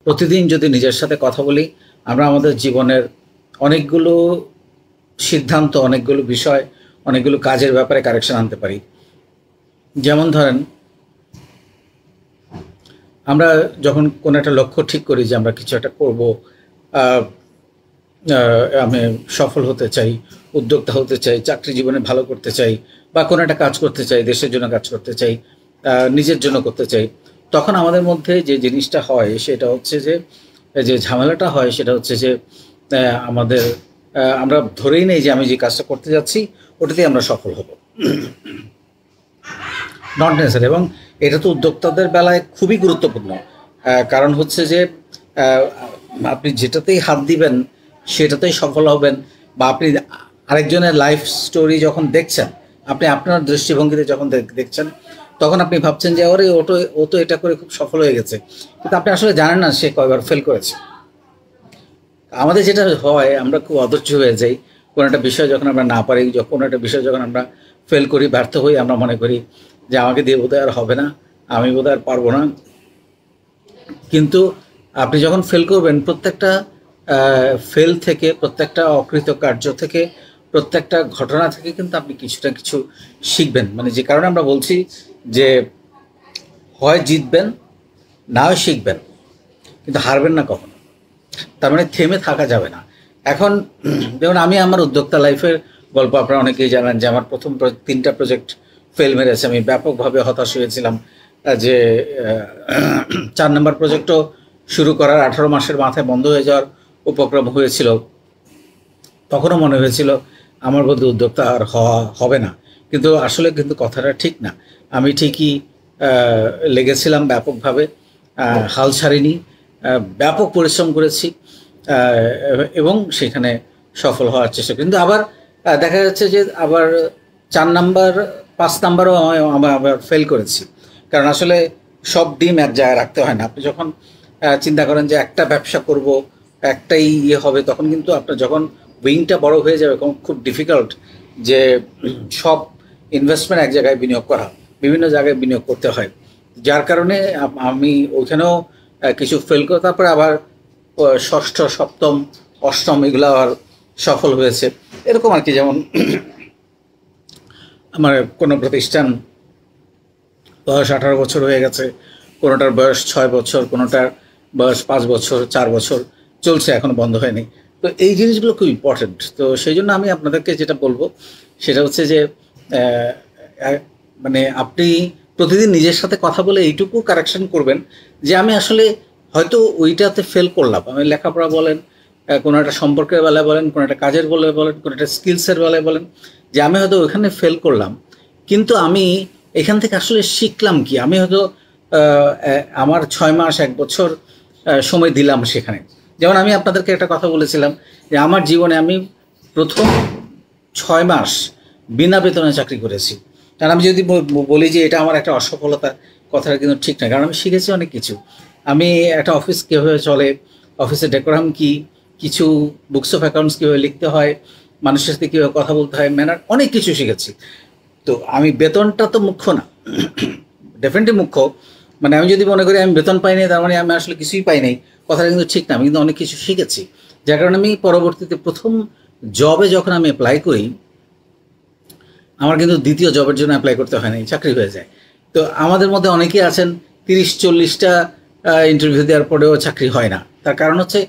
প্রতিদিন যদি নিজের সাথে কথা বলি, আমরা আমাদের জীবনের অনেকগুলো সিদ্ধান্ত, অনেকগুলো বিষয়, অনেকগুলো কাজের ব্যাপারে কারেকশন আনতে পারি। যেমন ধরেন, আমরা যখন কোনো একটা লক্ষ্য ঠিক করি যে আমরা কিছু একটা করব, আমি সফল হতে চাই, উদ্যোক্তা হতে চাই, চাকরি জীবনে ভালো করতে চাই, বা কোনো একটা কাজ করতে চাই, দেশের জন্য কাজ করতে চাই, নিজের জন্য করতে চাই, তখন আমাদের মধ্যে যে জিনিসটা হয় সেটা হচ্ছে যে ঝামেলাটা হয় সেটা হচ্ছে যে আমাদের আমরা ধরেই নেই যে আমি যে কাজটা করতে যাচ্ছি ওটাতেই আমরা সফল হব, নট নেসেসারি। এবং এটা তো উদ্যোক্তাদের বেলায় খুবই গুরুত্বপূর্ণ, কারণ হচ্ছে যে আপনি যেটাতেই হাত দিবেন সেটাতেই সফল হবেন। বা আপনি আরেকজনের লাইফ স্টোরি যখন দেখছেন, আপনি আপনার দৃষ্টিভঙ্গিতে যখন দেখছেন, তখন আপনি ভাবছেন যে ওরে ও তো এটা করে খুব সফল হয়ে গেছে, কিন্তু আপনি আসলে জানেন না সে কয়বার ফেল করেছে। আমাদের যেটা হয়, আমরা খুব অধৈর্য হয়ে যাই কোনো একটা বিষয় যখন আমরা না পারি, কোনো একটা বিষয় যখন আমরা ফেল করি, ব্যর্থ হই, আমরা মনে করি যে আমাকে দিয়ে বোধহয় আর হবে না, আমি বোধহয় আর পারবো না। কিন্তু আপনি যখন ফেল করবেন, প্রত্যেকটা ফেল থেকে, প্রত্যেকটা অকৃত কার্য থেকে, প্রত্যেকটা ঘটনা থেকে কিন্তু আপনি কিছুটা কিছু শিখবেন। মানে যে কারণে আমরা বলছি যে হয় জিতবেন, না হয় শিখবেন, কিন্তু হারবেন না কখনো। তার মানে থেমে থাকা যাবে না। এখন যেমন আমি আমার উদ্যোক্তা লাইফের গল্প আপনারা অনেকেই জানেন যে আমার প্রথম 3টা প্রজেক্ট ফেল মেরেছে। আমি ব্যাপকভাবে হতাশ হয়েছিলাম যে 4 নম্বর প্রজেক্টও শুরু করার 18 মাসের মাথায় বন্ধ হয়ে যাওয়ার উপক্রম হয়েছিল। তখনও মনে হয়েছিল আমার বোধহয় উদ্যোক্তা আর হবে না, কিন্তু আসলে কিন্তু কথাটা ঠিক না। আমি ঠিকই লেগেছিলাম ব্যাপকভাবে, হাল ছাড়িনি, ব্যাপক পরিশ্রম করেছি এবং সেখানে সফল হওয়ার চেষ্টা। কিন্তু আবার দেখা যাচ্ছে যে আবার 4 নাম্বার 5 নাম্বারও আবার ফেল করেছি, কারণ আসলে সব ডিম এক জায়গায় রাখতে হয় না। আপনি যখন চিন্তা করেন যে একটা ব্যবসা করব, একটাই হবে, তখন কিন্তু আপনার যখন উইংটা বড় হয়ে যাবে খুব ডিফিকাল্ট যে সব ইনভেস্টমেন্ট এক জায়গায় বিনিয়োগ করা, বিভিন্ন জায়গায় বিনিয়োগ করতে হয়। যার কারণে আমি ওইখানেও কিছু ফেল করে তারপরে আবার 6ষ্ঠ, 7ম, 8ম এগুলো আবার সফল হয়েছে, এরকম আর কি। যেমন আমার কোনো প্রতিষ্ঠান বয়স 18 বছর হয়ে গেছে, কোনোটার বয়স 6 বছর, কোনোটার বয়স 5 বছর, 4 বছর চলছে, এখনও বন্ধ হয়নি। তো এই জিনিসগুলো খুব ইম্পর্টেন্ট। তো সেই জন্য আমি আপনাদেরকে যেটা বলবো সেটা হচ্ছে যে মানে আপনি প্রতিদিন নিজের সাথে কথা বলে এইটুকু কারেকশন করবেন যে আমি আসলে হয়তো ওইটাতে ফেল করলাম। আমি লেখাপড়া বলেন, কোনো একটা সম্পর্কের বেলায় বলেন, কোনো একটা কাজের বলে বলেন, কোনো একটা স্কিলসের বেলায় বলেন, যে আমি হয়তো ওইখানে ফেল করলাম, কিন্তু আমি এখান থেকে আসলে শিখলাম কি। আমি হয়তো আমার 6 মাস 1 বছর সময় দিলাম সেখানে। যেমন আমি আপনাদেরকে একটা কথা বলেছিলাম যে আমার জীবনে আমি প্রথম 6 মাস বিনা বেতনে চাকরি করেছি। কারণ আমি যদি বলি যে এটা আমার একটা অসফলতা, কথাটা কিন্তু ঠিক না, কারণ আমি শিখেছি অনেক কিছু। আমি একটা অফিস কীভাবে চলে, অফিসের ডেকোরাম কী, কিছু বুকস অফ অ্যাকাউন্টস কীভাবে লিখতে হয়, মানুষের সাথে কীভাবে কথা বলতে হয়, ম্যানার, অনেক কিছু শিখেছি। তো আমি বেতনটা তো মুখ্য না, ডেফিনেটলি মুখ্য। মানে আমি যদি মনে করি আমি বেতন পাইনি, তার মানে আমি আসলে কিছুই পাই নাই, কথাটা কিন্তু ঠিক না। আমি কিন্তু অনেক কিছু শিখেছি, যার কারণে আমি পরবর্তীতে প্রথম জবে যখন আমি অ্যাপ্লাই করি, আমার কিন্তু দ্বিতীয় জবের জন্য অ্যাপ্লাই করতে হয় নাই, চাকরি হয়ে যায়। তো আমাদের মধ্যে অনেকেই আছেন 30-40টা ইন্টারভিউ দেওয়ার পরেও চাকরি হয় না। তার কারণ হচ্ছে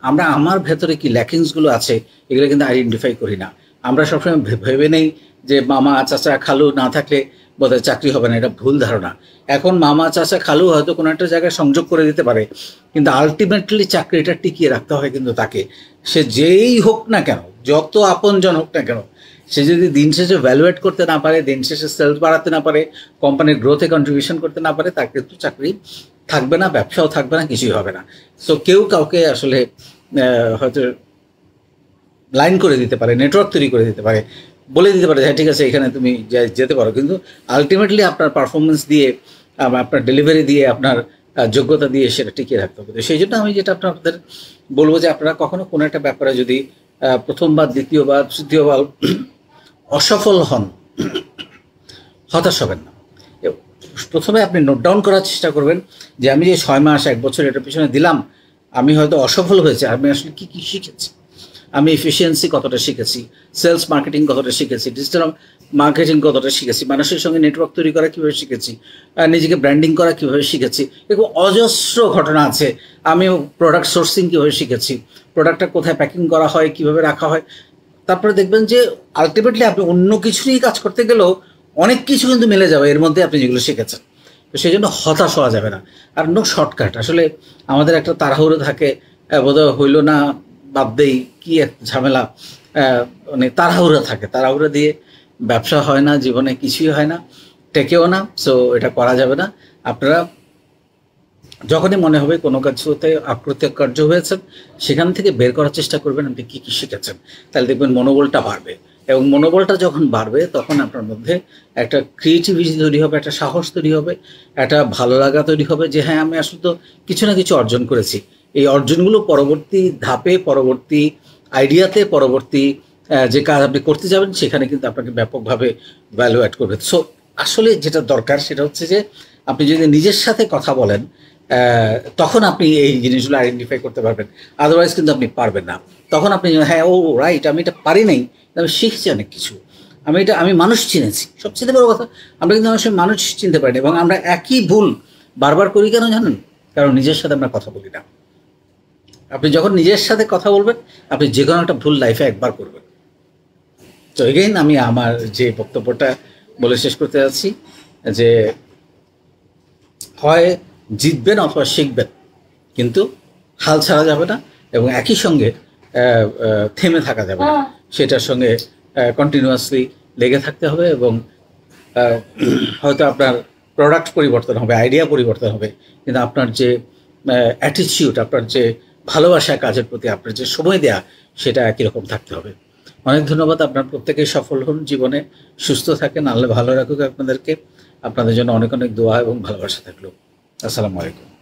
আমরা আমার ভেতরে কি ল্যাকিংসগুলো আছে এগুলো কিন্তু আইডেন্টিফাই করি না। আমরা সবসময় ভেবে নেই যে মামা চাচা খালু না থাকলে বোধহয় চাকরি হবে না, এটা ভুল ধারণা। এখন মামা চাচা খালু হয়তো কোনো একটা জায়গায় সংযোগ করে দিতে পারে, কিন্তু আলটিমেটলি চাকরিটা টিকিয়ে রাখতে হয় কিন্তু তাকে, সে যেই হোক না কেন, যত আপনজন হোক না কেন, সে যদি দিন শেষে ভ্যালুয়েট করতে না পারে, দিন শেষে সেলস বাড়াতে না পারে, কোম্পানির গ্রোথে কন্ট্রিবিউশন করতে না পারে, তার কিন্তু চাকরি থাকবে না, ব্যবসাও থাকবে না, কিছুই হবে না। সো কেউ কাউকে আসলে হয়তো লাইন করে দিতে পারে, নেটওয়ার্ক তৈরি করে দিতে পারে, বলে দিতে পারে হ্যাঁ ঠিক আছে এখানে তুমি যেতে পারো, কিন্তু আলটিমেটলি আপনার পারফরমেন্স দিয়ে, আপনার ডেলিভারি দিয়ে, আপনার যোগ্যতা দিয়ে সেটা টিকিয়ে রাখতে হবে। সেই জন্য আমি যেটা আপনাদের বলবো যে আপনারা কখনো কোনো একটা ব্যাপারে যদি প্রথমবার, দ্বিতীয়বার, তৃতীয়বার অসফল হন, হতাশ হবেন না। প্রথমে আপনি নোট ডাউন করার চেষ্টা করবেন যে আমি যে 6 মাস 1 বছর এটার পিছনে দিলাম, আমি হয়তো অসফল হয়েছে, আমি আসলে কি কি শিখেছি, আমি এফিসিয়েন্সি কতটা শিখেছি, সেলস মার্কেটিং কতটা শিখেছি, ডিজিটাল মার্কেটিং কতটা শিখেছি, মানুষের সঙ্গে নেটওয়ার্ক তৈরি করা কীভাবে শিখেছি, নিজেকে ব্র্যান্ডিং করা কীভাবে শিখেছি। এরকম অজস্র ঘটনা আছে। আমি প্রোডাক্ট সোর্সিং কীভাবে শিখেছি, প্রোডাক্টটা কোথায় প্যাকিং করা হয়, কীভাবে রাখা হয়। তারপরে দেখবেন যে আলটিমেটলি আপনি অন্য কিছু নিয়ে কাজ করতে গেলেও অনেক কিছু কিন্তু মিলে যাবে এর মধ্যে আপনি যেগুলো শিখেছেন। তো সেই জন্য হতাশ হওয়া যাবে না। আর নো শর্টকাট, আসলে আমাদের একটা তাড়াহুড়ো থাকে, বোধহয় হইল না বাদ দেই, কি এক ঝামেলা, মানে তাড়াহুড়ো থাকে, তাড়াহুড়ো দিয়ে ব্যবসা হয় না, জীবনে কিছুই হয় না, টেকেও না। সো এটা করা যাবে না। আপনারা যখনই মনে হবে কোনো কিছুতে অকৃতকার্য হয়েছেন, সেখান থেকে বের করার চেষ্টা করবেন আপনি কী কী শিখেছেন। তাহলে দেখবেন মনোবলটা বাড়বে, এবং মনোবলটা যখন বাড়বে তখন আপনার মধ্যে একটা ক্রিয়েটিভিটি তৈরি হবে, একটা সাহস তৈরি হবে, একটা ভালো লাগা তৈরি হবে যে হ্যাঁ আমি আসলে তো কিছু না কিছু অর্জন করেছি। এই অর্জনগুলো পরবর্তী ধাপে, পরবর্তী আইডিয়াতে, পরবর্তী যে কাজ আপনি করতে যাবেন সেখানে কিন্তু আপনাকে ব্যাপকভাবে ভ্যালু অ্যাড করবে। সো আসলে যেটা দরকার সেটা হচ্ছে যে আপনি যদি নিজের সাথে কথা বলেন, তখন আপনি এই জিনিসগুলো আইডেন্টিফাই করতে পারবেন। আদারওয়াইজ কিন্তু আপনি পারবেন না। তখন আপনি হ্যাঁ ও রাইট, আমি এটা পারি নাই, আমি শিখছি অনেক কিছু, আমি মানুষ চিনেছি। সবচেয়ে বড় কথা, আমরা কিন্তু অনেক সময় মানুষ চিনতে পারি না, এবং আমরা একই ভুল বারবার করি। কেন জানেন? কারণ নিজের সাথে আমরা কথা বলি না। আপনি যখন নিজের সাথে কথা বলবেন, আপনি যে কোনো একটা ভুল লাইফে একবার করবেন। তো এগেইন আমি আমার যে বক্তব্যটা বলে শেষ করতে যাচ্ছি যে হয় জিতবেন অথবা শিখবেন, কিন্তু হাল ছাড়া যাবে না, এবং একই সঙ্গে থেমে থাকা যাবে না, সেটার সঙ্গে কন্টিনিউয়াসলি লেগে থাকতে হবে। এবং হয়তো আপনার প্রোডাক্ট পরিবর্তন হবে, আইডিয়া পরিবর্তন হবে, কিন্তু আপনার যে অ্যাটিটিউড, আপনার যে ভালোবাসা কাজের প্রতি, আপনার যে সময় দেয়া, সেটা একই রকম থাকতে হবে। অনেক ধন্যবাদ। আপনার প্রত্যেকেই সফল হন জীবনে, সুস্থ থাকেন, আল্লাহ ভালো রাখুক আপনাদেরকে। আপনাদের জন্য অনেক অনেক দোয়া এবং ভালোবাসা থাকলো। আসসালামু আলাইকুম।